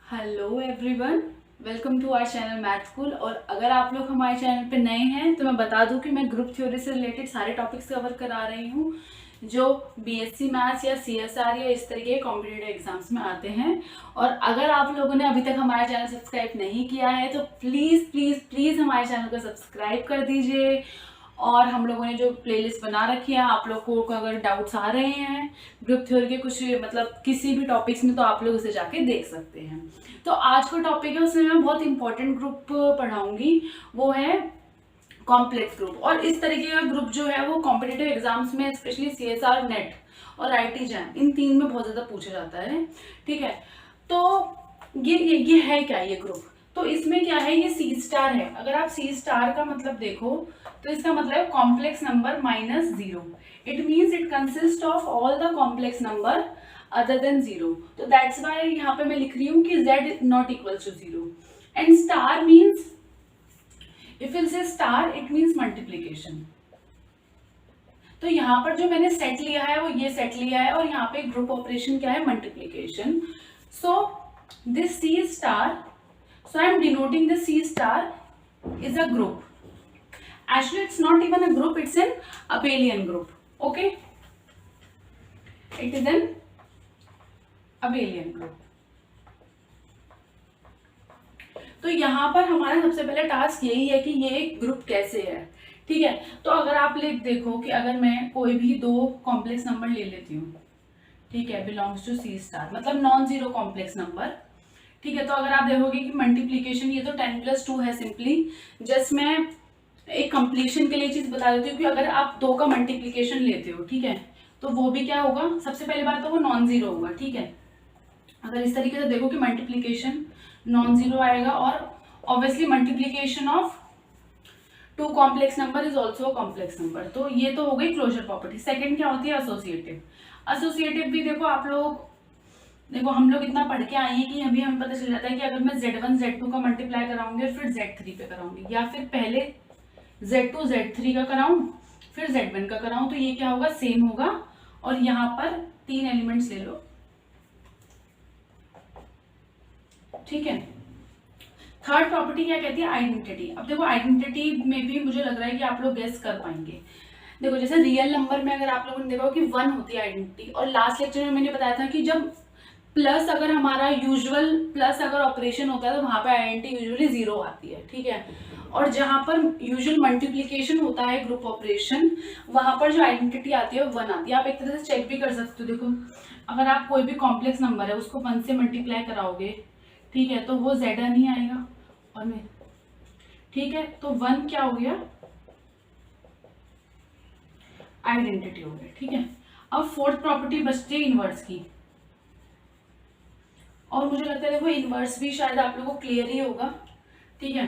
Hello everyone, welcome to our channel Math School. और अगर आप लोग हमारे चैनल पे नए हैं तो मैं बता दूं कि मैं ग्रुप थ्योरी से रिलेटेड सारे टॉपिक्स कवर करा रही हूं जो बीएससी मैथ्स या सीएसआर या इस तरीके के कॉम्पिटिटिव एग्जाम्स में आते हैं। और अगर आप लोगों ने अभी तक हमारा चैनल सब्सक्राइब नहीं किया है तो प्लीज़ प्लीज़ प्लीज़ हमारे चैनल को सब्सक्राइब कर दीजिए। और हम लोगों ने जो प्लेलिस्ट बना रखी है, आप लोगों को अगर डाउट्स आ रहे हैं ग्रुप थ्योरी के कुछ मतलब किसी भी टॉपिक्स में, तो आप लोग उसे जाके देख सकते हैं। तो आज का टॉपिक है, उसमें मैं बहुत इंपॉर्टेंट ग्रुप पढ़ाऊंगी, वो है कॉम्प्लेक्स ग्रुप। और इस तरीके का ग्रुप जो है वो कॉम्पिटिटिव एग्जाम्स में स्पेशली सीएसआर नेट और आईटी जैम इन तीन में बहुत ज़्यादा पूछा जाता है। ठीक है, तो ये है क्या ये ग्रुप? तो इसमें क्या है, ये सी स्टार है। अगर आप सी स्टार का मतलब देखो तो इसका मतलब है complex number minus zero. It means it consist of all the complex number other than zero. तो दैट्स वाई यहाँ पे मैं लिख रही हूँ कि z not equal to zero. And star means, if will say star it means multiplication. तो यहाँ पर जो मैंने सेट लिया है वो ये सेट लिया है, और यहाँ पे ग्रुप ऑपरेशन क्या है, multiplication. So this C star, so I am denoting the C star is a group. Actually, it's not even a group; it's an abelian group. Okay, it is an abelian group. तो यहाँ पर हमारा सबसे पहले task यही है कि ये एक ग्रुप कैसे है। ठीक है, तो अगर आप देखो कि अगर मैं कोई भी दो कॉम्प्लेक्स नंबर ले लेती हूँ, ठीक है, बिलोंग्स टू सी स्टार, मतलब नॉन जीरो कॉम्प्लेक्स नंबर। ठीक है, तो अगर आप देखोगे कि मल्टीप्लीकेशन ये तो 10+2 है सिंपली। जस्ट मैं एक कंप्लीशन के लिए चीज बता देती हूँ कि अगर आप दो का मल्टीप्लीकेशन लेते हो, ठीक है, तो वो भी क्या होगा, सबसे पहले बात तो वो नॉन जीरो होगा। ठीक है, अगर इस तरीके से देखो कि मल्टीप्लीकेशन नॉन जीरो आएगा, और obviously multiplication of two complex number is also complex number. तो ये तो हो गई क्लोजर प्रॉपर्टी। सेकेंड क्या होती है, एसोसिएटिव। एसोसिएटिव भी देखो आप लोग, देखो हम लोग इतना पढ़ के आए हैं कि अभी हमें पता चल जाता है कि अगर मैं Z1 Z2 का मल्टीप्लाई कराऊंगी और फिर Z3 पे कराऊंगी, या फिर पहले Z2 Z3 का कराऊं फिर Z1 का कराऊं, तो ये क्या होगा, सेम होगा। और यहाँ पर तीन एलिमेंट्स ले लो। ठीक है, थर्ड प्रॉपर्टी क्या कहती है, आइडेंटिटी। अब देखो आइडेंटिटी में भी मुझे लग रहा है कि आप लोग गेस कर पाएंगे। देखो जैसे रियल नंबर में अगर आप लोगों ने देखा कि 1 होती है आइडेंटिटी, और लास्ट लेक्चर में मैंने बताया था कि जब प्लस अगर हमारा यूजुअल प्लस अगर ऑपरेशन होता है तो वहां पे आइडेंटिटी यूजुअली जीरो आती है। ठीक है, और जहां पर यूजुअल मल्टीप्लिकेशन होता है ग्रुप ऑपरेशन, वहां पर जो आइडेंटिटी आती है वो 1 आती है। आप एक तरह से चेक भी कर सकते हो। देखो अगर आप कोई भी कॉम्प्लेक्स नंबर है उसको 1 से मल्टीप्लाई कराओगे, ठीक है, तो वो Z नहीं आएगा। और मैं, ठीक है, तो 1 क्या हो गया, आइडेंटिटी हो गया। ठीक है, अब फोर्थ प्रॉपर्टी बचती है इनवर्स की। और मुझे लगता है देखो इनवर्स भी शायद आप लोगों को क्लियर ही होगा। ठीक है,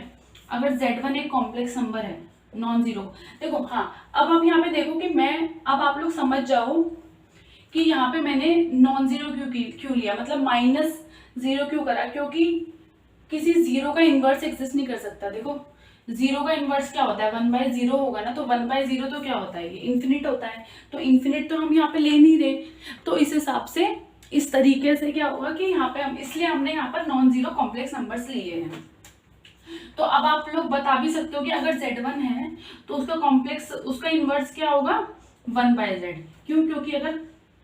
अगर Z1 एक कॉम्प्लेक्स नंबर है नॉन जीरो, देखो हाँ, अब आप यहाँ पे देखो कि मैं, अब आप लोग समझ जाओ कि यहाँ पे मैंने नॉन जीरो क्यों लिया, मतलब माइनस जीरो क्यों करा, क्योंकि किसी जीरो का इनवर्स एग्जिस्ट नहीं कर सकता। देखो जीरो का इनवर्स क्या होता है, 1/0 होगा ना, तो 1/0 तो क्या होता है, ये इन्फिनिट होता है। तो इन्फिनिट तो हम यहाँ पे ले नहीं रहे, तो इस हिसाब से इस तरीके से क्या होगा कि यहाँ पे हम, इसलिए हमने यहाँ पर नॉन जीरो कॉम्प्लेक्स नंबर्स लिए हैं। तो अब आप लोग बता भी सकते हो कि अगर Z1 है तो उसका कॉम्प्लेक्स, उसका इनवर्स क्या होगा, 1/z। क्यों, क्योंकि अगर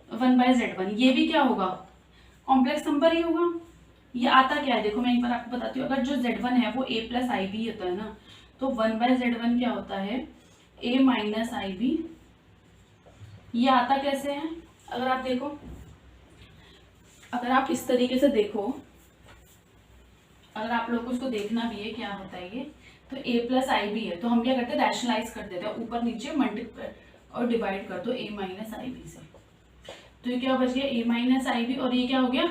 1/Z1 ये भी क्या होगा, कॉम्प्लेक्स नंबर ही होगा। ये आता क्या है, देखो मैं एक बार आपको बताती हूँ। अगर जो Z1 है वो a+ib होता है ना, तो 1/Z1 क्या होता है, a-ib। ये आता कैसे है, अगर आप देखो, अगर आप इस तरीके से देखो, अगर आप लोगों को इसको देखना भी है क्या होता है ये, तो a+ib है, तो हम क्या करते हैं, रैशनलाइज कर देते हैं, ऊपर नीचे मल्टीप्लाई और डिवाइड कर दो a-ib से। तो ये क्या बच गया, a-ib, और ये क्या हो गया,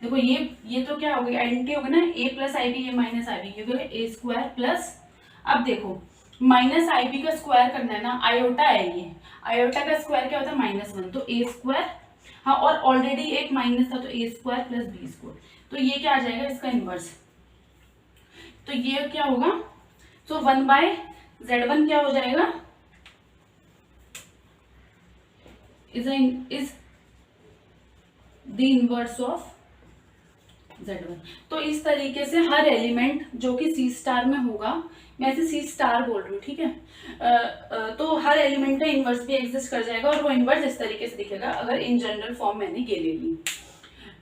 देखो ये तो क्या हो गया, आइडेंटिटी हो गया ना, a+ib a-ib, क्योंकि a² प्लस, अब देखो -ib का स्क्वायर करना है ना, आयोटा है ये, आयोटा का स्क्वायर क्या होता है, -1, तो a²। हाँ, और ऑलरेडी एक माइनस था तो a² + b², तो ये क्या आ जाएगा, इसका इनवर्स। तो ये क्या होगा, तो 1/Z1 क्या हो जाएगा, is the inverse of Z1। तो इस तरीके से हर एलिमेंट जो कि C स्टार में होगा, मैं इसे C स्टार बोल रही हूँ, ठीक है, तो हर एलिमेंट का इन्वर्स भी एग्जिस्ट कर जाएगा और वो इन्वर्स इस तरीके से दिखेगा अगर इन जनरल फॉर्म मैंने ये ले ली।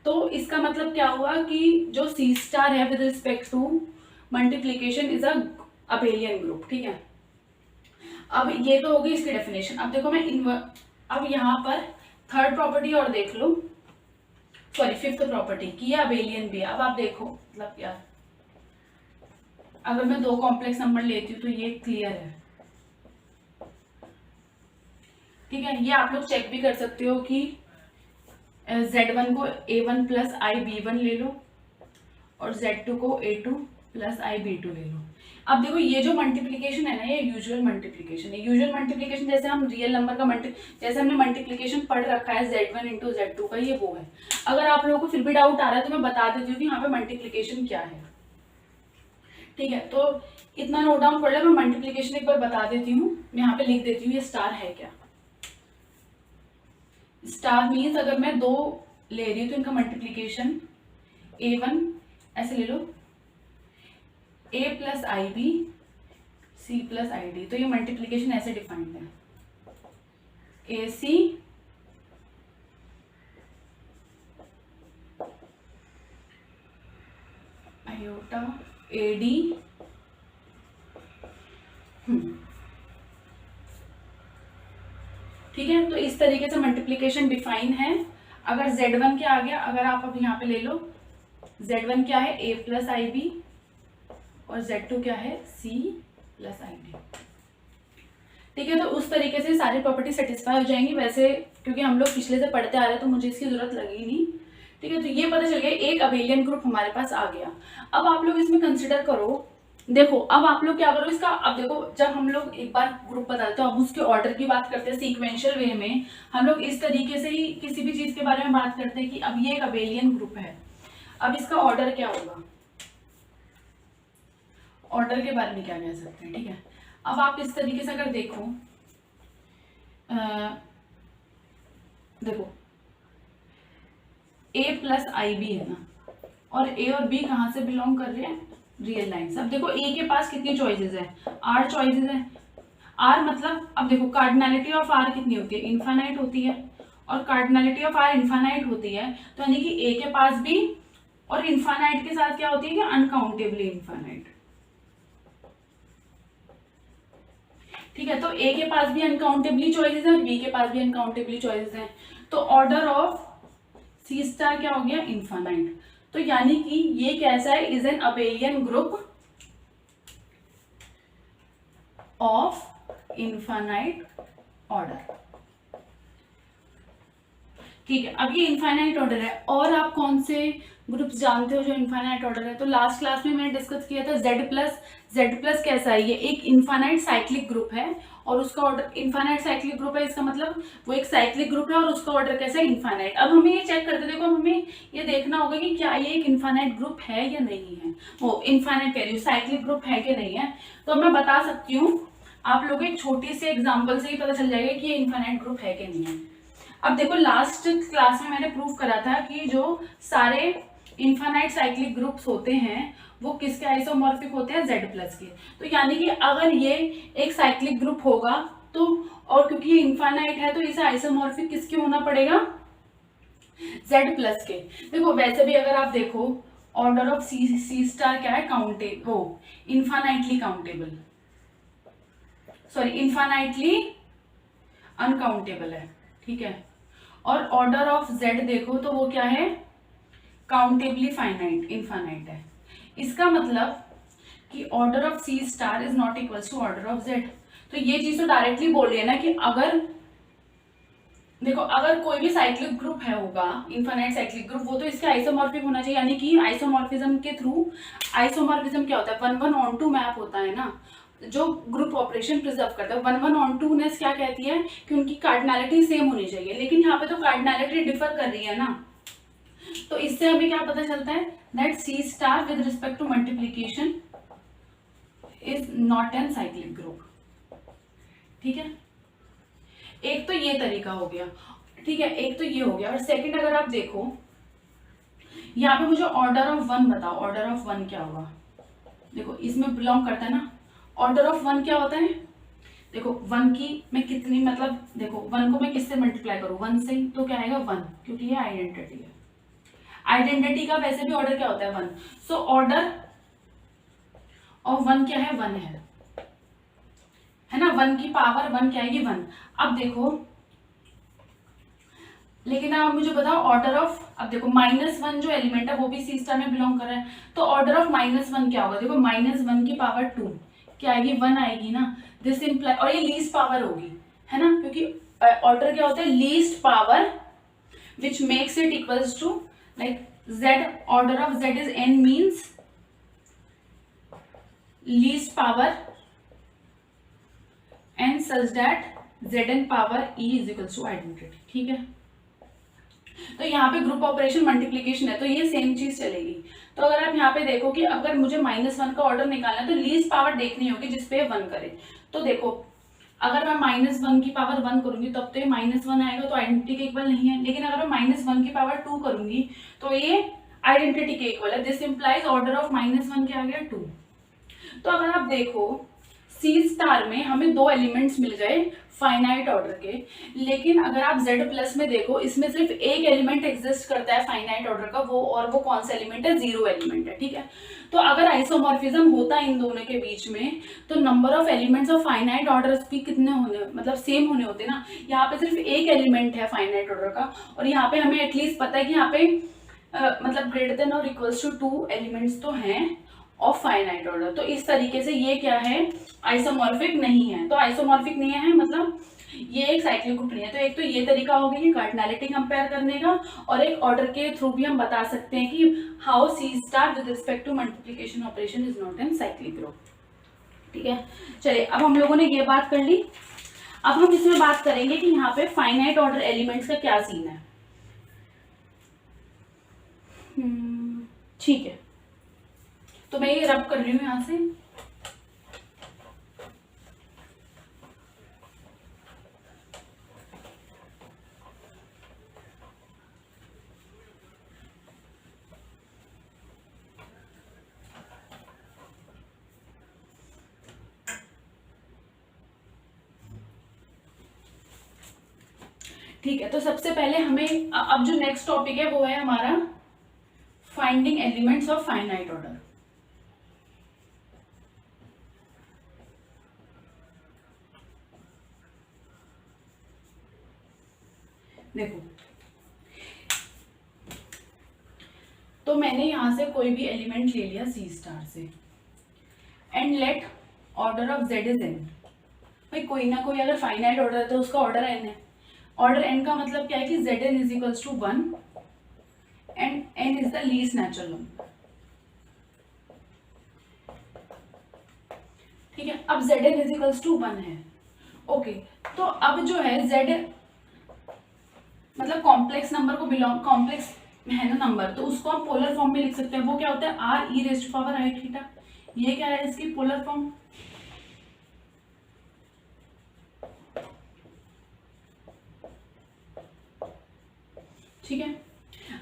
तो इसका मतलब क्या हुआ कि जो C स्टार है with respect to multiplication is a abelian group, ठीक है। अब ये तो होगी इसकी डेफिनेशन। अब देखो मैं अब यहाँ पर थर्ड प्रॉपर्टी और देख लो, सॉरी फिफ्थ प्रॉपर्टी की ये अबेलियन भी है। अब आप देखो मतलब यार, अगर मैं दो कॉम्प्लेक्स नंबर लेती हूँ तो ये क्लियर है, ठीक है। ये आप लोग चेक भी कर सकते हो कि Z1 को A1 प्लस IB1 ले लो और Z2 को A2 प्लस IB2 ले लो। अब देखो ये जो मल्टीप्लिकेशन है ना, ये यूजुअल मल्टीप्लिकेशन है। यूजुअल मल्टीप्लिकेशन जैसे हम रियल नंबर का जैसे हमने मल्टीप्लिकेशन पढ़ रखा है Z1 इंटू Z2 का, ये वो है। अगर आप लोगों को फिर भी डाउट आ रहा है तो मैं बता देती हूँ कि यहाँ पे मल्टीप्लिकेशन क्या है, ठीक है। तो इतना नोट डाउन कर लो, मैं मल्टीप्लिकेशन एक बार बता देती हूँ, मैं यहाँ पे लिख देती हूँ ये स्टार है क्या। स्टार मीन्स अगर मैं दो ले रही हूँ तो इनका मल्टीप्लिकेशन A1 ऐसे ले लो, A plus IB C plus ID, तो ये मल्टीप्लिकेशन ऐसे डिफाइंड है, AC आयोटा AD, ठीक है। तो इस तरीके से मल्टीप्लिकेशन डिफाइन है। अगर Z1 क्या आ गया, अगर आप अब यहाँ पे ले लो, Z1 क्या है A प्लस IB और Z2 क्या है C प्लस ID, ठीक है। तो उस तरीके से सारी प्रॉपर्टी सेटिस्फाई हो जाएंगी। वैसे क्योंकि हम लोग पिछले से पढ़ते आ रहे हैं तो मुझे इसकी जरूरत लगी नहीं, ठीक है। तो ये पता चल गया एक अबेलियन ग्रुप हमारे पास आ गया। अब आप लोग इसमें कंसिडर करो, देखो अब आप लोग क्या करो इसका, अब देखो जब हम लोग एक बार ग्रुप बताते हैं, अब उसके ऑर्डर की बात करते हैं सीक्वेंशियल वे में, हम लोग इस तरीके से ही किसी भी चीज के बारे में बात करते हैं कि अब ये एक अबेलियन ग्रुप है, अब इसका ऑर्डर क्या होगा, ऑर्डर के बारे में क्या कह सकते हैं, ठीक है। अब आप इस तरीके से अगर देखो, देखो A प्लस IB है ना, और A और B कहाँ से बिलोंग कर रहे हैं, रियल लाइन। अब देखो A के पास कितनी चॉइसेस है, R चॉइसेस है। R मतलब अब देखो कार्डिनलिटी ऑफ R कितनी होती है, इनफाइनाइट होती है, और कार्डिनलिटी ऑफ R इनफाइनाइट होती है, तो यानी कि A के पास भी, और इनफाइनाइट के साथ क्या होती है कि अनकाउंटेबली इनफाइनाइट, ठीक है। तो A के पास भी अनकाउंटेबली चॉइसेस है और B के पास भी अनकाउंटेबली चॉइसेस है, तो ऑर्डर ऑफ C स्टार क्या हो गया, इनफाइनाइट। तो यानी कि ये कैसा है, is an abelian group of infinite order, ठीक है। अब ये इनफाइनाइट ऑर्डर है, और आप कौन से ग्रुप्स जानते हो जो इनफाइनाइट ऑर्डर है, तो लास्ट क्लास में मैंने डिस्कस किया था Z प्लस कैसा है, ये एक इनफाइनाइट साइक्लिक ग्रुप है और उसका ऑर्डर इनफाइनाइट साइक्लिक ग्रुप है, इसका मतलब वो एक साइक्लिक ग्रुप है और उसका ऑर्डर कैसा है, इनफाइनाइट। अब हमें ये चेक करते, देखो हमें ये देखना होगा कि क्या ये एक इनफाइनाइट ग्रुप है या नहीं है, वो इनफाइनाइट कह रही हूँ साइक्लिक ग्रुप है कि नहीं है। तो मैं बता सकती हूँ, आप लोग एक छोटी सी एग्जाम्पल से ही पता चल जाएगा कि ये इनफाइनाइट ग्रुप है कि नहीं है। अब देखो लास्ट क्लास में मैंने प्रूव करा था कि जो सारे इनफाइनाइट साइक्लिक ग्रुप्स होते हैं वो किसके आइसोमॉर्फिक होते हैं, Z प्लस के। तो यानी कि अगर ये एक साइक्लिक ग्रुप होगा तो, और क्योंकि ये इनफाइनाइट है तो इसे आइसोमॉर्फिक किसके होना पड़ेगा, Z प्लस के। देखो वैसे भी अगर आप देखो ऑर्डर ऑफ C स्टार क्या है, काउंटेबल, वो infinitely countable, sorry infinitely uncountable है, ठीक है। और ऑर्डर ऑफ Z देखो तो वो क्या है, काउंटेबली फाइनाइट, इनफाइनाइट है। इसका मतलब कि order of C star is not equals to order of Z। तो ये चीज तो डायरेक्टली बोल रही है ना कि अगर देखो अगर कोई भी साइक्लिक ग्रुप है होगा, इनफाइनाइट साइक्लिक ग्रुप, वो तो इसके आइसोमॉर्फिक होना चाहिए, यानी कि आइसोमॉर्फिज्म के थ्रू, आइसोमॉर्फिज्म क्या होता है, 1:1 मैप होता है ना, जो ग्रुप ऑपरेशन प्रिजर्व करता है। 1:2 क्या कहती है कि उनकी कार्डिनलिटी सेम होनी चाहिए, लेकिन यहाँ पे तो कार्डिनलिटी डिफर कर रही है ना, तो इससे हमें क्या पता चलता है, that C star with respect to multiplication is not an cyclic group, ठीक है। एक तो ये तरीका हो गया, ठीक है, एक तो ये हो गया। और सेकंड अगर आप देखो यहाँ पे मुझे ऑर्डर ऑफ वन बताओ, ऑर्डर ऑफ वन क्या होगा। देखो इसमें बिलोंग करता है ना, ऑर्डर ऑफ वन क्या होता है। देखो वन की मैं कितनी, मतलब देखो वन को मैं किससे मल्टीप्लाई करूँ, वन से, तो क्या आएगा वन, क्योंकि ये आइडेंटिटी है। आइडेंटिटी का वैसे भी ऑर्डर क्या होता है, one. So order of one क्या है, वन है ना। वन की पावर वन क्या आएगी, वन। अब देखो, लेकिन आप मुझे बताओ ऑर्डर ऑफ, अब देखो माइनस वन जो एलिमेंट है वो भी सी स्टार में बिलोंग कर रहा है, तो ऑर्डर ऑफ माइनस वन क्या होगा। देखो माइनस वन की पावर टू क्या आएगी, वन आएगी ना। दिस इंप्लाई, और ये लीस्ट पावर होगी, है ना, क्योंकि ऑर्डर क्या होता है, least power which makes it equals to like z, order of z is n means least power n such that zn power e is equals to identity। ठीक है, तो यहाँ पे ग्रुप ऑपरेशन मल्टीप्लीकेशन है, तो ये सेम चीज चलेगी। तो अगर आप यहाँ पे देखो कि अगर मुझे माइनस वन का ऑर्डर निकालना है तो लीस्ट पावर देखनी होगी जिसपे वन करे। तो देखो अगर मैं माइनस वन की पावर वन करूंगी तब तो ये माइनस वन आएगा, तो आइडेंटिटी के इक्वल नहीं है। लेकिन अगर मैं माइनस वन की पावर टू करूंगी तो ये आइडेंटिटी के इक्वल है। This implies order of minus one क्या आ गया, टू। तो अगर आप देखो सी स्टार में हमें दो एलिमेंट्स मिल गए फाइनाइट ऑर्डर के, लेकिन अगर आप Z प्लस में देखो इसमें सिर्फ एक एलिमेंट एग्जिस्ट करता है फाइनाइट ऑर्डर का, वो और वो कौन सा एलिमेंट है, जीरो एलिमेंट है। ठीक है, तो अगर आइसोमॉर्फिज्म होता इन दोनों के बीच में तो number of elements of finite order भी कितने होने, मतलब सेम होने होते ना। यहाँ पे सिर्फ एक एलिमेंट है फाइनाइट ऑर्डर का, और यहाँ पे हमें एटलीस्ट पता है कि यहाँ पे मतलब ग्रेटर देन और इक्वल्स टू टू एलिमेंट्स तो हैं ऑफ फाइनाइट ऑर्डर। तो इस तरीके से ये क्या है, आइसोमॉर्फिक नहीं है। तो आइसोमॉर्फिक नहीं है मतलब ये एक साइक्लिक ग्रुप नहीं है। तो एक तो ये तरीका हो गया कि कार्डिनैलिटी कंपेयर करने का, और एक ऑर्डर के थ्रू भी हम बता सकते हैं कि how C star with respect to multiplication operation is not an cyclic group. ठीक है, चलिए अब हम लोगों ने ये बात कर ली। अब हम इसमें बात करेंगे कि यहाँ पे फाइनाइट ऑर्डर एलिमेंट्स का क्या सीन है। ठीक है, तो मैं ये रब कर रही हूँ यहां से। ठीक है, तो सबसे पहले हमें अब जो नेक्स्ट टॉपिक है वो है हमारा finding elements of finite order. देखो तो मैंने यहां से कोई भी एलिमेंट ले लिया सी स्टार से, and let order of Z is an. भाई कोई ना कोई अगर फाइनाइट ऑर्डर है तो उसका ऑर्डर एन है। ऑर्डर एन का मतलब क्या है कि z n is equals to one and n is the least natural number. ठीक है, अब z n is equals to one है। ओके, तो अब जो है जेड मतलब कॉम्प्लेक्स नंबर को बिलोंग, कॉम्प्लेक्स है ना नंबर, तो उसको हम पोलर फॉर्म में लिख सकते हैं। वो क्या होता है, r e raise to power i theta. ये क्या है इसकी पोलर फॉर्म। ठीक है,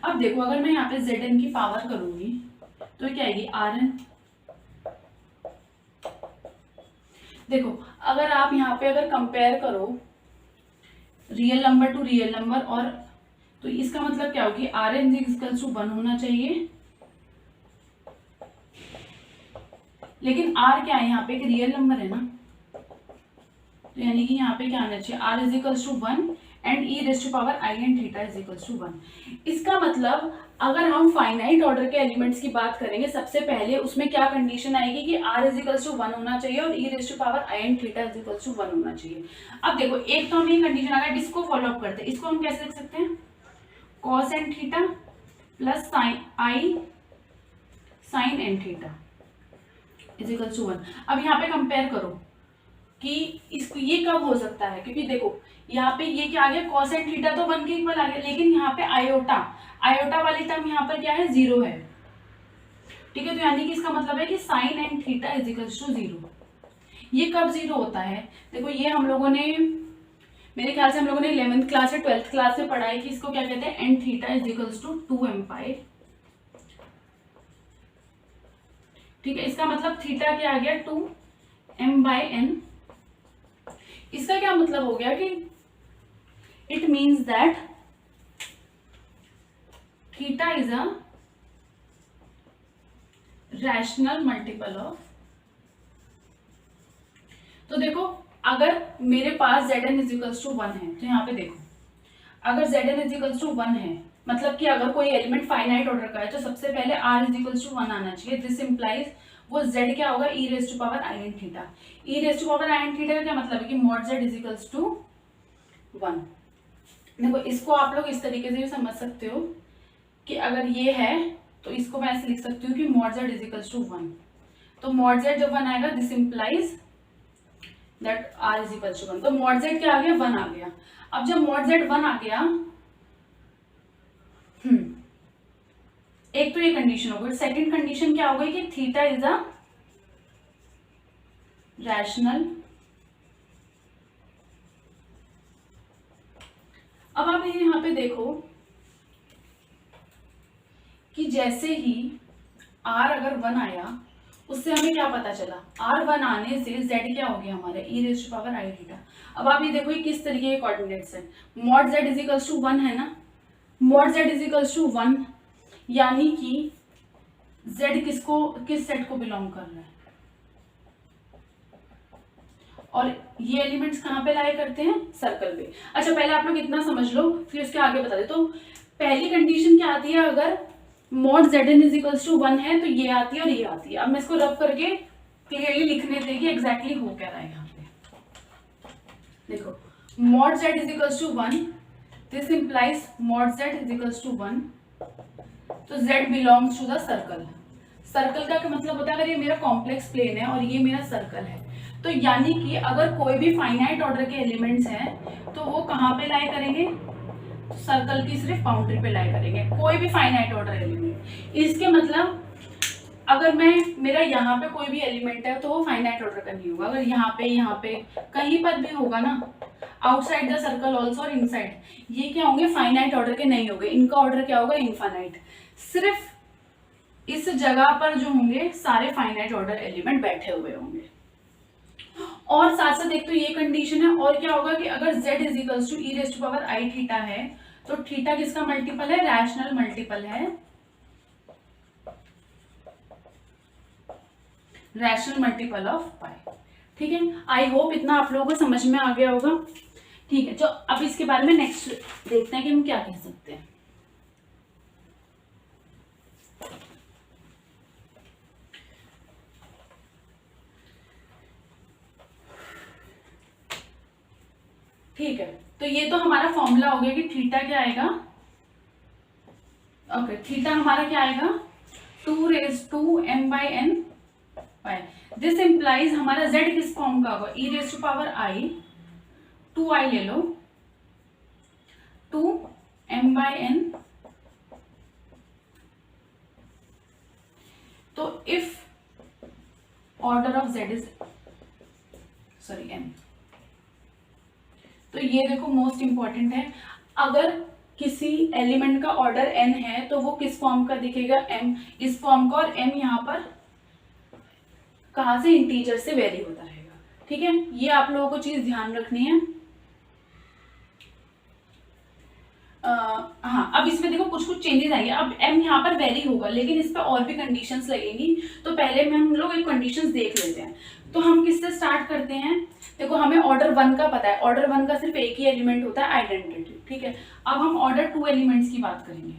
अब देखो अगर मैं यहाँ पे जेड एन की पावर करूंगी तो क्या आएगी, आर एन। देखो अगर आप यहाँ पे अगर कंपेयर करो real number to real number, और तो इसका मतलब क्या होगी, r n equals to one होना चाहिए। लेकिन आर क्या है यहाँ पे, एक रियल नंबर है ना, तो यानी कि यहाँ पे क्या आना चाहिए, r is equals to one and e raise to power i and theta is equals to one. इसका मतलब अगर हम फाइनाइट ऑर्डर के एलिमेंट्स की बात करेंगे सबसे पहले उसमें क्या कंडीशन आएगी कि R is equals to one होना चाहिए और e raise to power i and theta is equals to one होना चाहिए। अब देखो एक तो हम ये कंडीशन अगर इसको फॉलो अप करते हैं, इसको हम कैसे लिख सकते हैं, cos n theta plus sine i sine n theta is equals to one. अब यहाँ पे कंपेयर करो कि इसको ये कब हो सकता है, क्योंकि देखो यहाँ पे ये क्या आ गया, कॉस एंड थीटा तो वन के इक्वल आ गया, लेकिन यहाँ पे आयोटा, आयोटा वाली टर्म यहाँ पर क्या है, जीरो है। ठीक है, तो यानी कि इसका मतलब है कि sine and theta is equals to zero. ये कब जीरो होता है, देखो ये हम लोगों ने, मेरे ख्याल से हम लोगों ने 11th क्लास या 12th क्लास में पढ़ा है कि इसको क्या कहते हैं, and theta is equals to 2 M pi ठीक है, इसका मतलब थीटा क्या आ गया 2m/n। इसका क्या मतलब हो गया कि it means that theta is a rational multiple of. तो देखो अगर मेरे पास Zn इजिकल्स टू 1 है, तो यहाँ पे देखो अगर Zn इजिकल्स टू 1 है, मतलब कि अगर कोई एलिमेंट फाइनाइट ऑर्डर का है तो सबसे पहले R इजिकल्स टू 1 आना चाहिए। दिस इंप्लाइज वो Z क्या होगा, e raise to power i n theta. e raise to power i n theta का क्या मतलब है कि मॉड Z इजिकल्स टू 1। देखो इसको आप लोग इस तरीके से भी समझ सकते हो कि अगर ये है तो इसको मैं ऐसे लिख सकती हूँ कि मॉड Z इजिकल्स टू 1। तो मॉड Z जब 1 आएगा, this implies that R is equal to 1। तो मॉड Z क्या आ गया, 1 आ गया। अब जब मॉड Z 1 आ गया, एक तो ये कंडीशन हो गई। सेकंड कंडीशन क्या हो गई कि थीटा इज अ रैशनल। अब आप यहाँ पे देखो कि जैसे ही R अगर 1 आया, उससे हमें क्या पता चला, R1 आने से Z क्या हो गया हमारे e raise to power i theta. अब आप ये देखो ये किस तरीके के कोऑर्डिनेट्स हैं। मॉड Z इजिकल्स टू 1 है ना, मॉड Z इजिकल्स टू 1 यानी कि Z किस सेट को बिलोंग कर रहा है, और ये एलिमेंट्स कहाँ पे लाई करते हैं, सर्कल पे। अच्छा पहले आप लोग इतना समझ लो, फिर उसके आगे बता दे। तो पहली कंडीशन क्या आती है, अगर मॉड Zn इजिकल्स टू 1 है तो ये आती है और ये आती है। अब मैं इसको रब करके क्लियरली लिखने देगी एग्जैक्टली हो क्या रहा है यहाँ पे। देखो mod Z is equals to 1, this implies mod Z is equals to 1, तो Z belongs to the circle. Circle का क्या मतलब होता है, अगर ये मेरा कॉम्प्लेक्स प्लेन है और ये मेरा सर्कल है, तो यानी कि अगर कोई भी फाइनाइट ऑर्डर के एलिमेंट्स हैं तो वो कहाँ पे लाई करेंगे, सर्कल की सिर्फ बाउंड्री पे लाई करेंगे, कोई भी फाइनाइट ऑर्डर एलिमेंट। इसके मतलब अगर मेरा यहाँ पे कोई भी एलिमेंट है तो वो फाइनाइट ऑर्डर का नहीं होगा। अगर यहाँ पे कहीं पर भी होगा ना, आउटसाइड द सर्कल ऑल्सो और इनसाइड, ये क्या होंगे, फाइनाइट ऑर्डर के नहीं होंगे। इनका ऑर्डर क्या होगा, इनफाइनाइट। सिर्फ इस जगह पर जो होंगे सारे फाइनाइट ऑर्डर एलिमेंट बैठे हुए होंगे। और साथ साथ एक तो ये कंडीशन है, और क्या होगा कि अगर Z is equals to e raise to power i theta है तो थीटा किसका मल्टीपल है, रैशनल मल्टीपल है, रैशनल मल्टीपल ऑफ पाई। ठीक है, आई होप इतना आप लोगों को समझ में आ गया होगा। ठीक है, तो अब इसके बारे में नेक्स्ट देखते हैं कि हम क्या कह सकते हैं। ठीक है, तो ये तो हमारा फॉर्मूला हो गया कि थीटा क्या आएगा। ओके, थीटा हमारा क्या आएगा, 2 raise to m/n pi. This implies हमारा z किस फॉर्म का होगा, e raise to power i, 2i ले लो, 2m/n। तो if order of z is m, तो ये देखो मोस्ट इंपॉर्टेंट है, अगर किसी एलिमेंट का ऑर्डर n है तो वो किस फॉर्म का दिखेगा, m इस फॉर्म का, और m यहाँ पर कहाँ से, इंटीजर से वेरी होता रहेगा। ठीक है, ये आप लोगों को चीज ध्यान रखनी है। हाँ, अब इसमें देखो कुछ कुछ चेंजेस आएंगे। अब m यहाँ पर वेरी होगा लेकिन इस पर और भी कंडीशंस लगेंगी, तो पहले में हम लोग एक कंडीशंस देख लेते हैं। तो हम किससे स्टार्ट करते हैं, देखो हमें ऑर्डर 1 का पता है, ऑर्डर 1 का सिर्फ एक ही एलिमेंट होता है, आइडेंटिटी। ठीक है, अब हम ऑर्डर 2 एलिमेंट्स की बात करेंगे।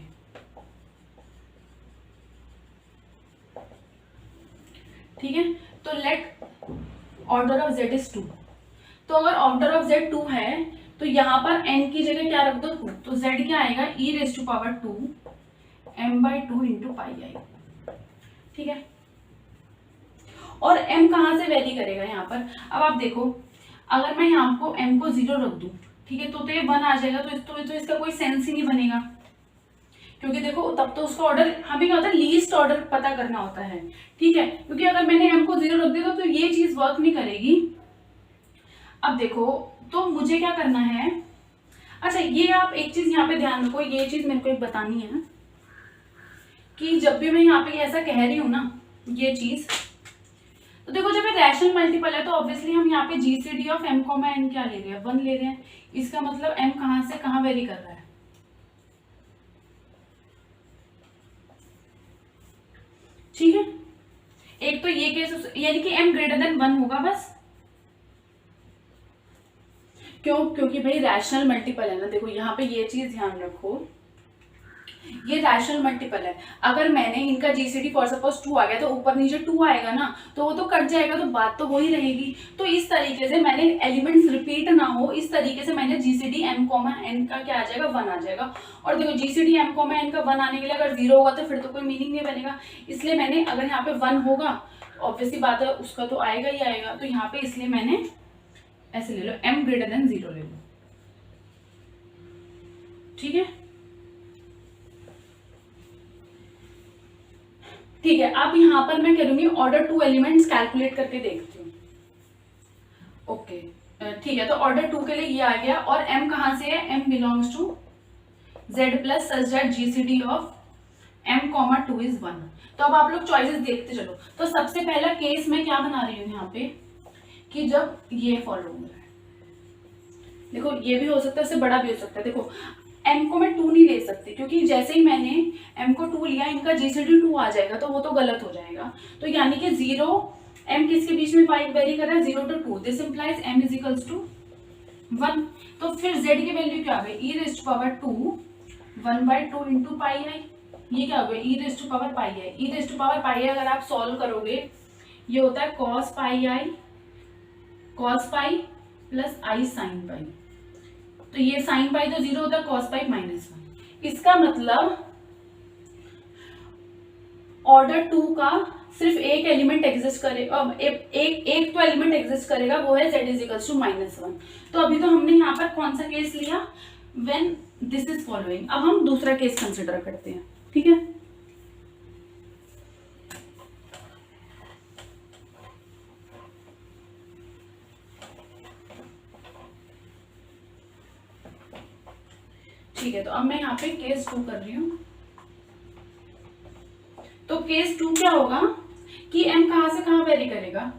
ठीक है, तो let order of z is 2। तो अगर ऑर्डर ऑफ z 2 है तो यहाँ पर n की जगह क्या रख दो, 2। तो z क्या आएगा, e raise to power 2 m/2 into pi i. ठीक है, और m कहाँ से वेरी करेगा यहाँ पर। अब आप देखो, अगर मैं यहाँ को m को 0 रख दूं, ठीक है, तो ये 1 आ जाएगा, तो इसका कोई सेंस ही नहीं बनेगा, क्योंकि देखो तब तो उसका ऑर्डर, हमें क्या होता है, लीस्ट ऑर्डर पता करना होता है। ठीक है, क्योंकि अगर मैंने m को 0 रख दिया तो ये चीज वर्क नहीं करेगी। अब देखो, तो मुझे क्या करना है, अच्छा ये आप एक चीज यहाँ पे ध्यान रखो, ये चीज मेरे को एक बतानी है कि जब भी मैं यहाँ पे ऐसा कह रही हूँ ना ये चीज। तो देखो जब ये रैशनल मल्टीपल है तो ऑब्वियसली हम यहाँ पे GCD of m comma n क्या ले रहे हैं, 1 ले रहे हैं। इसका मतलब m कहाँ से कहाँ वेरी कर रहा है, ठीक है। एक तो ये केस यानी कि m ग्रेटर देन 1 होगा बस। क्यों? क्योंकि भाई रैशनल मल्टीपल है ना। देखो यहाँ पे ये चीज ध्यान रखो, ये रैशनल मल्टीपल है। अगर मैंने इनका जीसीडी फॉर सपोज 2 आ गया तो ऊपर नीचे 2 आएगा ना, तो वो तो कट जाएगा, तो बात तो वही रहेगी। तो इस तरीके से मैंने एलिमेंट्स रिपीट ना हो, इस तरीके से मैंने जीसीडी m कॉमा n का क्या आ जाएगा, 1 आ जाएगा। और देखो जीसीडी m कॉमा n का 1 आने के लिए अगर 0 होगा तो फिर तो कोई मीनिंग नहीं बनेगा। इसलिए मैंने अगर यहाँ पे 1 होगा ऑब्वियसली बात है उसका तो आएगा ही आएगा। तो यहाँ पे इसलिए मैंने ऐसे ले लो m ग्रेटर देन 0 ले लो, ठीक है। ठीक है, अब यहाँ पर मैं करूंगी ऑर्डर 2 एलिमेंट्स कैलकुलेट करके देखती हूँ। ओके ठीक है, तो ऑर्डर 2 के लिए ये आ गया। और m कहाँ से है, m belongs to z plus such that GCD of m comma 2 is 1। तो अब आप लोग चॉइसेस देखते चलो। तो सबसे पहला केस मैं क्या बना रही हूँ यहाँ पे कि जब ये फॉलो हो रहा है, देखो ये भी हो सकता है, इससे बड़ा भी हो सकता है। देखो m को मैं 2 नहीं ले सकती क्योंकि जैसे ही मैंने m को 2 लिया इनका जीसीडी 2 आ जाएगा, तो वो तो गलत हो जाएगा। तो यानी कि 0 m किसके बीच में वेरी कर रहा है, 0 to 2। This implies m is equals to 1। तो फिर z की वैल्यू क्या हो गई, e raise to power 2 1/2 into pi i. ये क्या हो गया, e raise to power pi i. e raise to power pi i अगर आप सॉल्व करोगे ये होता है cos pi i cos pi plus i sine pi. तो ये साइन पाई तो 0 होता है, cos पाई -1। इसका मतलब ऑर्डर 2 का सिर्फ एक एलिमेंट एग्जिस्ट करेगा, एक तो एलिमेंट एग्जिस्ट करेगा, वो है z इज इक्वल्स टू -1। तो अभी तो हमने यहाँ पर कौन सा केस लिया, व्हेन दिस इज फॉलोइंग। अब हम दूसरा केस कंसिडर करते हैं, ठीक है। ठीक है, तो अब मैं यहाँ पे केस 2 कर रही हूँ। तो केस 2 क्या होगा कि m कहां से कहां वेरी करेगा,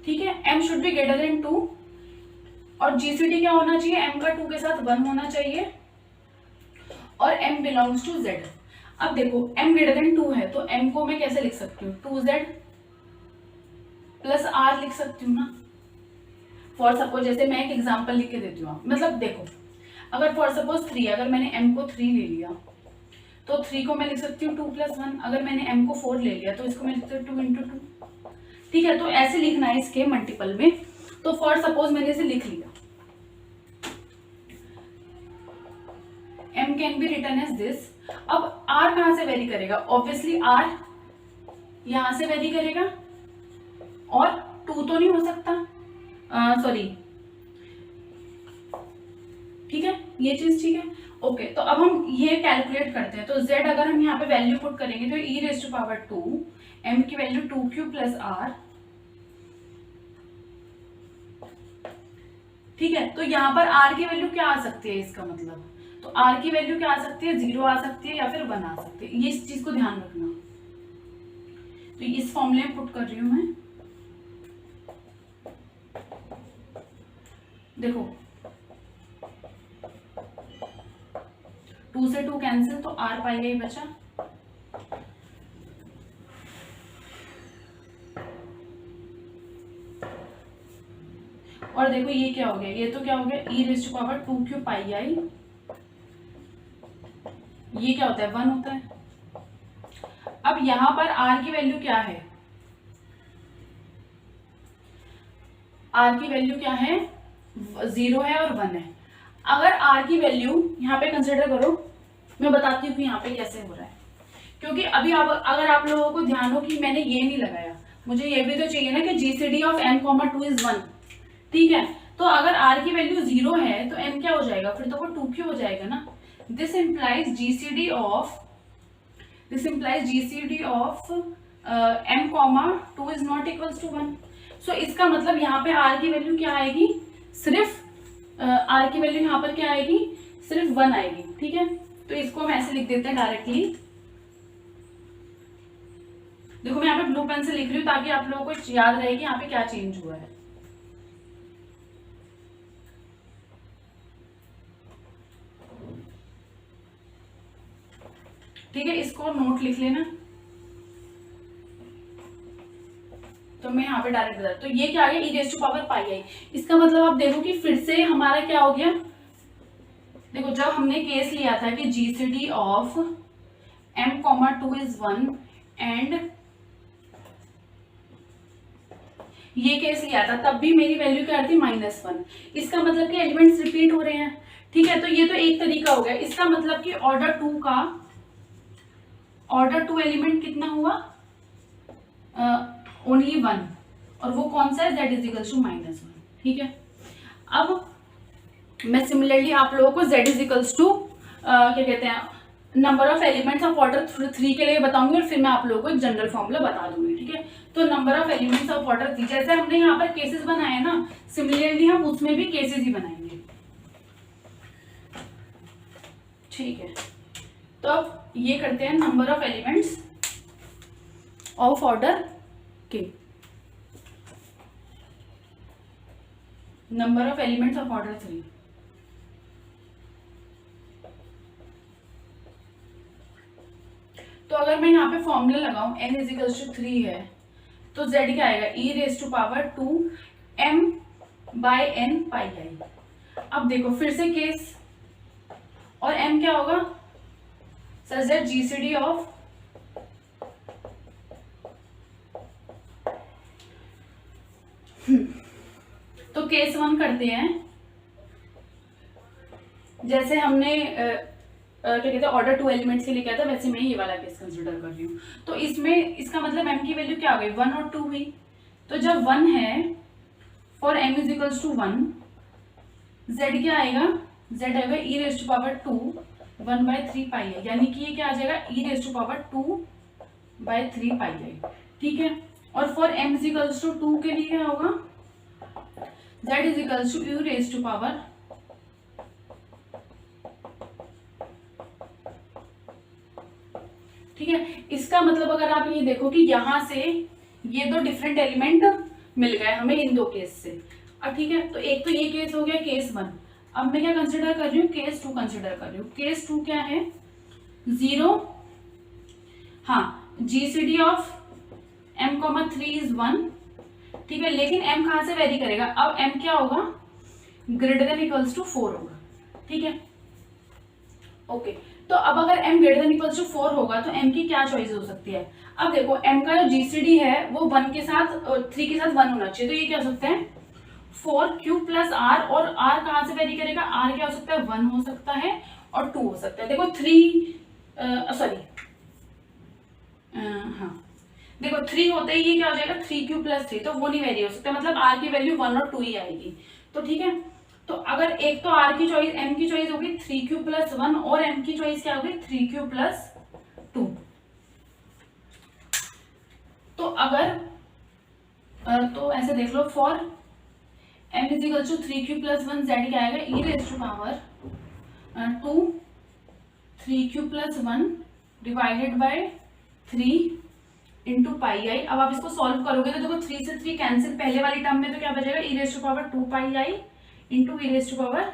ठीक है। m should be greater than 2 और जीसीडी क्या होना चाहिए, m का 2 के साथ 1 होना चाहिए और m बिलोंग्स टू z। अब देखो m ग्रेटर देन 2 है तो m को मैं कैसे लिख सकती हूँ, 2z प्लस r लिख सकती हूँ ना। फॉर सपोज जैसे मैं एक एग्जांपल लिख के देती हूँ, मतलब देखो अगर फॉर सपोज 3, अगर मैंने m को 3 ले लिया तो 3 को मैं लिख सकती हूँ 2 + 1। अगर मैंने m को 4 ले लिया तो इसको मैं लिख सकती हूँ 2 × 2, ठीक है। तो ऐसे लिखना है इसके मल्टीपल में। तो फॉर सपोज मैंने इसे लिख लिया, m can be written as this. अब r कहां से वेरी करेगा, ऑब्वियसली r यहां से वेरी करेगा और 2 तो नहीं हो सकता, सॉरी, ठीक है, ये चीज ठीक है। ओके तो अब हम ये कैलकुलेट करते हैं। तो z अगर हम यहाँ पे वैल्यू पुट करेंगे तो e raise to power 2, m की वैल्यू 2q प्लस r, ठीक है। तो यहाँ पर r की वैल्यू क्या आ सकती है, इसका मतलब तो r की वैल्यू क्या आ सकती है, 0 आ सकती है या फिर 1 आ सकती है। ये इस चीज को ध्यान रखना। तो इस फॉर्मूले में पुट कर रही हूं मैं, देखो 2 से 2 कैंसिल तो r पाई आई बचा। और देखो ये क्या हो गया, ये तो क्या हो गया, e raise to power 2q pi i. ये क्या होता है, 1 होता है। अब यहां पर r की वैल्यू क्या है, r की वैल्यू क्या है, 0 है और 1 है। अगर r की वैल्यू यहाँ पे कंसिडर करो, मैं बताती हूँ कि यहाँ पे कैसे हो रहा है। क्योंकि अभी अगर आप लोगों को ध्यान हो कि मैंने ये नहीं लगाया, मुझे ये भी तो चाहिए ना कि जीसीडी ऑफ m, 2 इज 1, ठीक है। तो अगर r की वैल्यू 0 है तो m क्या हो जाएगा, फिर तो वो 2q हो जाएगा ना। This implies GCD of m, 2 is not equals to 1। So इसका मतलब यहाँ पे r की वैल्यू क्या आएगी, सिर्फ r की वैल्यू यहाँ पर क्या आएगी, सिर्फ 1 आएगी, ठीक है। तो इसको हम ऐसे लिख देते हैं डायरेक्टली, देखो मैं यहाँ पे ब्लू पेन से लिख रही हूँ ताकि आप लोगों को याद रहे कि यहाँ पे क्या चेंज हुआ है। ठीक है, इसको नोट लिख लेना। तो मैं यहाँ पे डायरेक्ट बता, तो ये क्या आ गया e raise to power pi आई। इसका मतलब आप देखो कि फिर से हमारा क्या हो गया, देखो जब हमने केस लिया था कि GCD of m, 2 is 1 and ये केस लिया था, तब भी मेरी वैल्यू क्या थी -1। इसका मतलब कि एलिमेंट्स रिपीट हो रहे हैं। ठीक है, तो ये तो एक तरीका हो गया। इसका मतलब कि ऑर्डर 2 एलिमेंट कितना हुआ, ओनली 1, और वो कौन सा है, z इज इक्वल टू -1। ठीक है, अब मैं सिमिलरली आप लोगों को z इज इक्वल्स टू क्या कहते हैं number of elements of order 3 के लिए बताऊंगी, और फिर मैं आप लोगों को एक जनरल फॉर्मूला बता दूंगी। ठीक है, तो number of elements of order 3, जैसे हमने यहाँ पर केसेस बनाए ना, सिमिलरली हम उसमें भी केसेस ही बनाएंगे। ठीक है, तो अब ये करते हैं number of elements of order के, number of elements of order 3। तो अगर मैं यहाँ पे फॉर्मूला लगाऊं n इज इक्वल टू 3 है, तो z क्या आएगा, e raise to power 2 m by n pi i. अब देखो फिर से केस, और m क्या होगा, सच दैट जीसीडी ऑफ तो केस 1 करते हैं, जैसे हमने क्या कहते हैं ऑर्डर 2 एलिमेंट्स के लिए किया था, वैसे मैं ये वाला केस कंसिडर कर रही हूँ। तो इसमें इसका मतलब m की वैल्यू क्या आ गई, 1 और 2 हुई। तो जब 1 है for m is equals to 1, z क्या आएगा, z आएगा e raise to power 2 1/3 pi i, यानी कि ये क्या आ जाएगा, e raise to power 2/3 pi i. ठीक है, और for m is equals to 2 के लिए क्या होगा, z is equals to u raise to power ठीक है। इसका मतलब अगर आप ये देखो कि यहां से ये दो डिफरेंट एलिमेंट मिल गए हमें इन दो केस से। अब ठीक है, तो एक तो ये केस हो गया केस 1। अब मैं क्या कंसिडर कर रही हूँ, केस 2 कंसिडर कर रही हूँ। केस 2 क्या है, 0, हाँ, जीसीडी ऑफ m, 3 इज 1। ठीक है, लेकिन m कहां से वेरी करेगा, अब m क्या होगा, ग्रेटर देन इक्वल्स टू 4 होगा। ठीक है, ओके, तो अब अगर m greater than equals to 4 होगा तो m की क्या चॉइस हो सकती है। अब देखो m का जो जीसीडी है वो 1 के साथ 3 के साथ 1 होना चाहिए, तो ये क्या हो सकता है 4q प्लस r, और r कहां से वेरी करेगा, r क्या हो सकता है, 1 हो सकता है और 2 हो सकता है। देखो 3 सॉरी हाँ देखो 3 होते ही ये क्या हो जाएगा 3q प्लस 3, तो वो नहीं वेरी हो सकता, मतलब r की वैल्यू 1 और 2 ही आएगी। तो ठीक है, तो अगर एक तो r की चॉइस, m की चॉइस होगी 3q प्लस 1, और m की चॉइस क्या होगी 3q प्लस 2। तो अगर तो ऐसे देख लो, for m is equal to 3q plus 1, z क्या आएगा e raise to power 2 3q plus 1 divided by 3 into pi i. अब आप इसको सॉल्व करोगे तो देखो 3 से 3 कैंसिल, पहले वाली टर्म में तो क्या बचेगा e raise to power 2 pi i into e raise to power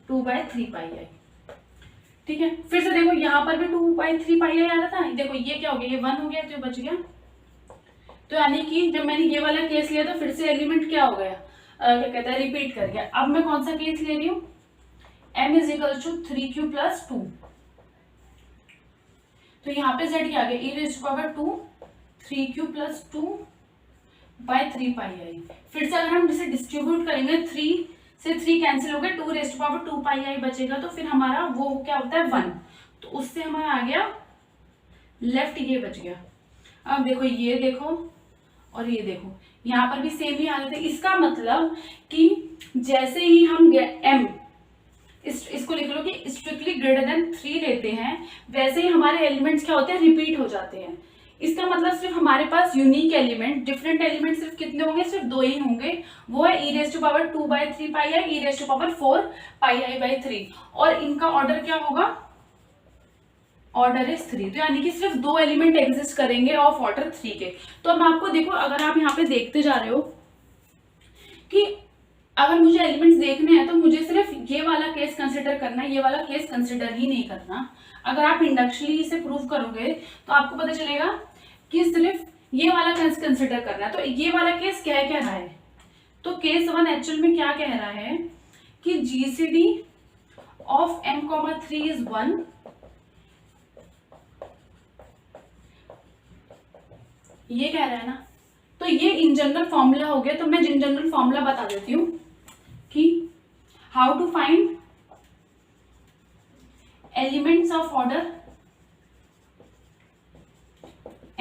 2/3 pi i. ठीक है, फिर से देखो यहाँ पर भी 2/3 पाई आई आ रहा था, देखो ये क्या हो गया, ये 1 हो गया तो ये बच गया। तो यानी कि जब मैंने ये वाला केस लिया तो फिर से एलिमेंट क्या हो गया, क्या कहता है रिपीट कर गया। अब मैं कौन सा केस ले रही हूँ, m is equal to 3q plus 2, तो यहाँ पे z क्या आ गया e raise to power 2 3q plus 2/3 pi i. फिर से अगर हम इसे डिस्ट्रीब्यूट करेंगे 3 से 3 कैंसिल हो गया, 2 रेज टू पावर 2 पाई आई बचेगा, तो फिर हमारा वो क्या होता है 1, तो उससे हमारा आ गया लेफ्ट, ये बच गया। अब देखो ये देखो और ये देखो, यहाँ पर भी सेम ही आ जाते हैं। इसका मतलब कि जैसे ही हम m इसको लिख लो कि स्ट्रिक्टली ग्रेटर देन 3 लेते हैं, वैसे ही हमारे एलिमेंट्स क्या होते हैं रिपीट हो जाते हैं। इसका मतलब सिर्फ हमारे पास यूनिक एलिमेंट, डिफरेंट एलिमेंट सिर्फ कितने होंगे, सिर्फ 2 ही होंगे, वो है e raise to power 2/3 pi i, e raise to power 4 pi i by 3, और इनका ऑर्डर क्या होगा ऑर्डर इज 3। तो यानी कि सिर्फ 2 एलिमेंट एग्जिस्ट करेंगे ऑफ ऑर्डर 3 के। तो अब आपको देखो, अगर आप यहाँ पे देखते जा रहे हो कि अगर मुझे एलिमेंट्स देखने हैं तो मुझे सिर्फ ये वाला केस कंसिडर करना है, ये वाला केस कंसिडर ही नहीं करना। अगर आप इंडक्शनली इसे प्रूव करोगे तो आपको पता चलेगा कि सिर्फ ये वाला केस कंसिडर करना है। तो ये वाला केस क्या कह रहा है, तो केस 1 एक्चुअल में क्या कह रहा है कि जीसीडी ऑफ m,3 इज 1, ये कह रहा है ना। तो ये इन जनरल फॉर्मूला हो गया। तो मैं इन जनरल फॉर्मूला बता देती हूँ कि how to find elements of order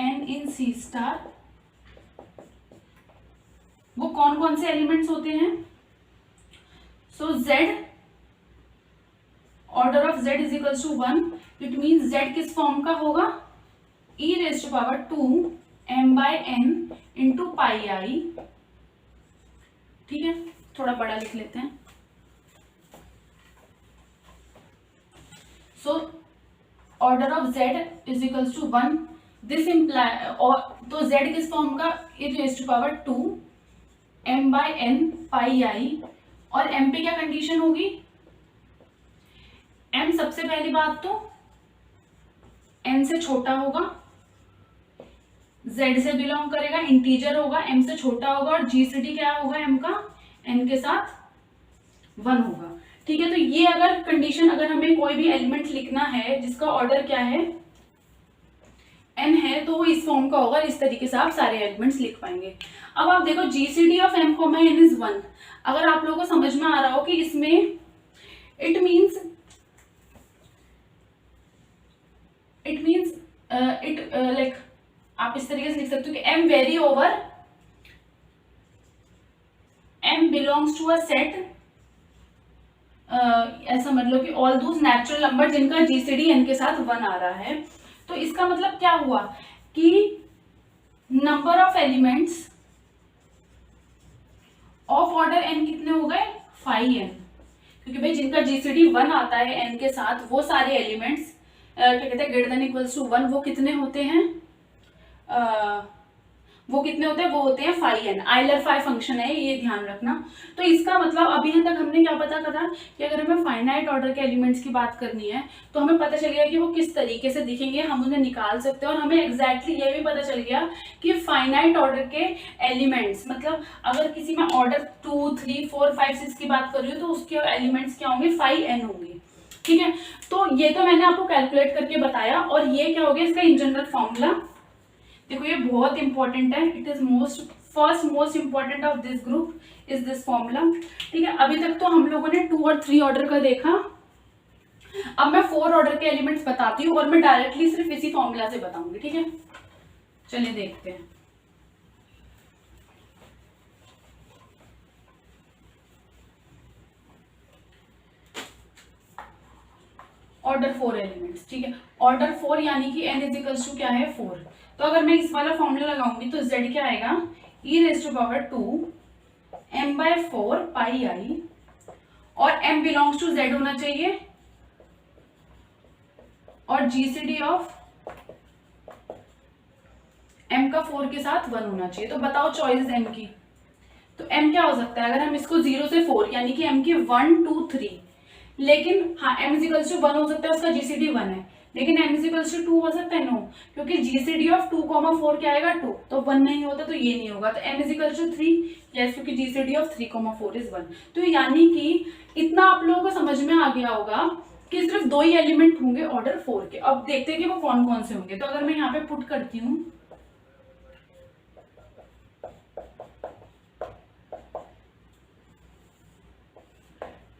n in C star. वो कौन कौन से एलिमेंट्स होते हैं? So z, order of z is equals to 1। It means z किस फॉर्म का होगा? e raise to power 2 m/n into pi i. ठीक है, थोड़ा बड़ा लिख लेते हैं। So order of z is equals to 1। This implies, तो z किस फॉर्म का? e raise to power 2 m/n pi i. और m पे क्या कंडीशन होगी? m सबसे पहली बात तो n से छोटा होगा, z से बिलोंग करेगा, इंटीजर होगा, m से छोटा होगा, और जीसीडी क्या होगा m का? n के साथ 1 होगा। ठीक है, तो ये अगर कंडीशन, अगर हमें कोई भी एलिमेंट लिखना है जिसका ऑर्डर क्या है? n है, तो वो इस फॉर्म का होगा। इस तरीके से आप सारे एलिमेंट्स लिख पाएंगे। अब आप देखो जीसीडी ऑफ m,n इज 1। अगर आप लोगों को समझ में आ रहा हो कि इसमें इट मीन्स लाइक आप इस तरीके से लिख सकते हो कि m vary over m belongs to a set, ऐसा मतलब कि ऑल दोज नेचुरल नंबर जिनका जीसीडी n के साथ 1 आ रहा है। तो इसका मतलब क्या हुआ कि number of elements of order n कितने हो गए? 5n। क्योंकि भाई जिनका जीसीडी 1 आता है n के साथ, वो सारे एलिमेंट्स क्या कहते हैं, ग्रेटर देन इक्वल्स टू 1, वो कितने होते हैं? वो होते हैं 5n। आइलर 5 फंक्शन है, ये ध्यान रखना। तो इसका मतलब अभी तक हमने क्या पता करा कि अगर हमें फाइनाइट ऑर्डर के एलिमेंट्स की बात करनी है तो हमें पता चल गया कि वो किस तरीके से दिखेंगे, हम उन्हें निकाल सकते हैं। और हमें एग्जैक्टली ये भी पता चल गया कि फाइनाइट ऑर्डर के एलिमेंट्स, मतलब अगर किसी में ऑर्डर 2, 3, 4, 5, 6 की बात कर रही हूँ तो उसके एलिमेंट्स क्या होंगे? 5n होंगे। ठीक है, तो ये तो मैंने आपको कैलकुलेट करके बताया। और ये क्या हो गया? इसका इन जनरल फॉर्मूला देखो, ये बहुत इंपॉर्टेंट है। It is most important of this group is this formula. ठीक है, अभी तक तो हम लोगों ने 2 और 3 ऑर्डर का देखा। अब मैं 4 ऑर्डर के एलिमेंट्स बताती हूँ और मैं डायरेक्टली सिर्फ इसी फॉर्मूला से बताऊंगी। ठीक है, चलिए देखते हैं। Order 4 elements. ठीक है, ऑर्डर 4 यानी कि n इज इक्वल्स टू क्या है? 4। तो अगर मैं इस वाला फॉर्मूला लगाऊंगी तो z क्या आएगा? e raise to power 2 m/4 pi i. और m बिलोंग्स टू z होना चाहिए, और जीसीडी ऑफ m का 4 के साथ 1 होना चाहिए। तो बताओ चॉइस m की। तो m क्या हो सकता है? अगर हम इसको 0 से 4 यानी कि m की 1, 2, 3, लेकिन हाँ m इज इक्वल्स टू 1 हो सकता है, उसका जीसीडी 1 है। लेकिन m इज इक्वल्स टू 2 हो सकता है? नो, क्योंकि जीसीडी ऑफ 2,4 क्या आएगा? 2। तो 1 नहीं होता, तो ये नहीं होगा। तो m is equals to 3, yes, क्योंकि जीसीडी ऑफ 3,4 इज 1। तो यानी कि इतना आप लोगों को समझ में आ गया होगा कि सिर्फ 2 ही एलिमेंट होंगे ऑर्डर 4 के। अब देखते हैं कि वो कौन कौन से होंगे। तो अगर मैं यहाँ पे पुट करती हूँ,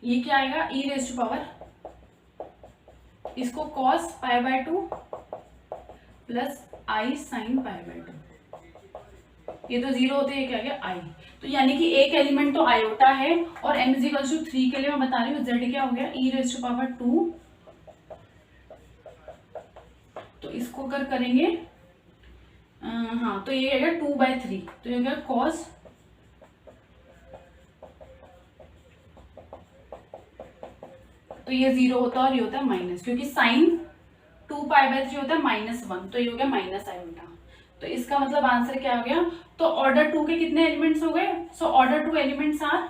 ये क्या आएगा? e रेज़ टू पावर, इसको cos π/2 प्लस i sin π/2, ये तो 0 होते हैं, क्या गया? i। तो यानी कि एक एलिमेंट तो आयोटा है। और m इज इक्वल टू 3 के लिए मैं बता रही हूँ z क्या हो गया? e raise to power 2। तो इसको करेंगे, हाँ, तो ये आएगा 2/3। तो ये हो गया cos, तो ये 0 होता है और ये होता है माइनस, क्योंकि साइन 2π/3 होता है -1, तो ये हो गया माइनस आयोटा। तो इसका मतलब आंसर क्या हो गया? तो ऑर्डर 2 के कितने एलिमेंट्स हो गए? So order 2 elements are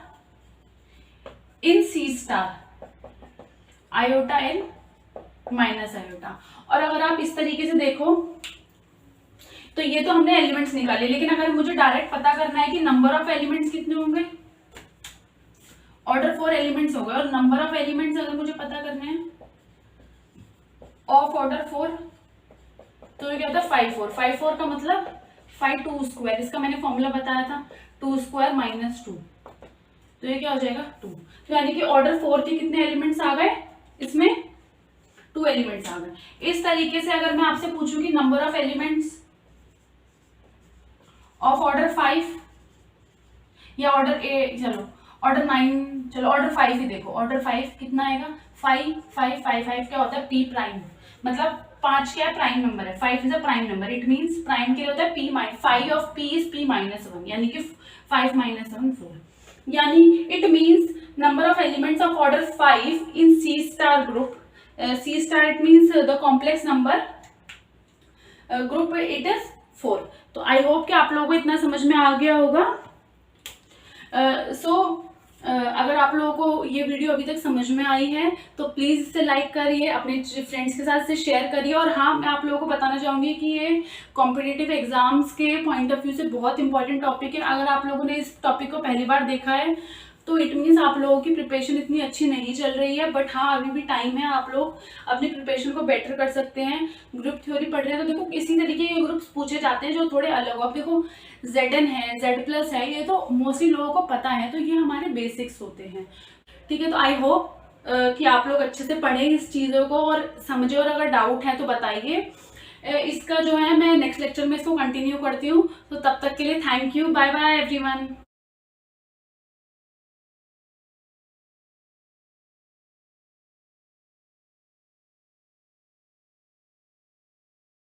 in C star, iota in minus iota. और अगर आप इस तरीके से देखो तो ये तो हमने एलिमेंट्स निकाले, लेकिन अगर मुझे डायरेक्ट पता करना है कि नंबर ऑफ एलिमेंट्स कितने होंगे, ऑर्डर 4 एलिमेंट्स हो गए, और नंबर ऑफ एलिमेंट्स अगर मुझे पता करने हैं ऑफ ऑर्डर 4, तो ये क्या होता है 5 4। 5 4 का मतलब 5 2 स्क्वायर, इसका मैंने फॉर्मूला बताया था 2 स्क्वायर -2, तो ये क्या हो जाएगा 2। तो यानी कि ऑर्डर 4 के कितने एलिमेंट्स आ गए? इसमें 2 एलिमेंट्स आ गए। इस तरीके से अगर मैं आपसे पूछूं कि number of elements of order 5 या ऑर्डर 8, चलो ऑर्डर 9, चलो ऑर्डर 5 ही देखो, ऑर्डर 5 कितना आएगा? 5 5 5 5 क्या होता है? पी प्राइम, मतलब 5 क्या है? प्राइम नंबर है, 5 is a prime number, it means prime के लिए होता है p minus 5 of p is p -1, यानी कि 5 -1 4, यानी it means number of elements of order 5 in C star group, C star it means the complex number group, it is 4। तो I hope कि आप लोगों को इतना समझ में आ गया होगा। अगर आप लोगों को ये वीडियो अभी तक समझ में आई है तो प्लीज़ इसे लाइक करिए, अपने फ्रेंड्स के साथ इसे शेयर करिए। और हाँ, मैं आप लोगों को बताना चाहूँगी कि ये कॉम्पिटिटिव एग्जाम्स के पॉइंट ऑफ व्यू से बहुत इंपॉर्टेंट टॉपिक है। अगर आप लोगों ने इस टॉपिक को पहली बार देखा है तो इट मीन्स आप लोगों की प्रिपरेशन इतनी अच्छी नहीं चल रही है, बट हाँ अभी भी टाइम है, आप लोग अपनी प्रिपरेशन को बेटर कर सकते हैं। ग्रुप थ्योरी पढ़ रहे हैं तो देखो इसी तरीके के ग्रुप्स पूछे जाते हैं जो थोड़े अलग हो। अब देखो ZN है, Z+ है, ये तो मोस्टली लोगों को पता है, तो ये हमारे बेसिक्स होते हैं। ठीक है, तो आई होप कि आप लोग अच्छे से पढ़ें इस चीज़ों को और समझे, और अगर डाउट है तो बताइए। इसका जो है मैं नेक्स्ट लेक्चर में इसको कंटिन्यू करती हूँ। तो तब तक के लिए thank you, bye bye everyone.